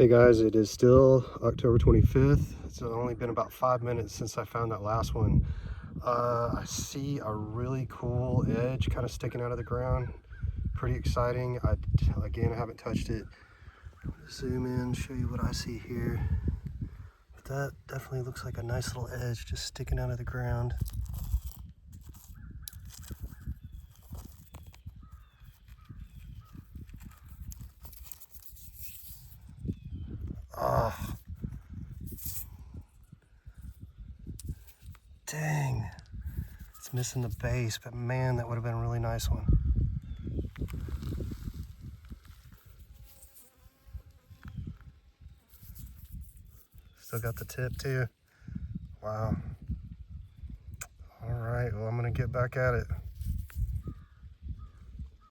Hey guys, it is still October 25th. It's only been about 5 minutes since I found that last one. I see a really cool edge kind of sticking out of the ground. Pretty exciting. Again, I haven't touched it. Zoom in, show you what I see here. But that definitely looks like a nice little edge just sticking out of the ground. Oh, dang. It's missing the base, but man, that would have been a really nice one. Still got the tip too. Wow. All right, well, I'm gonna get back at it.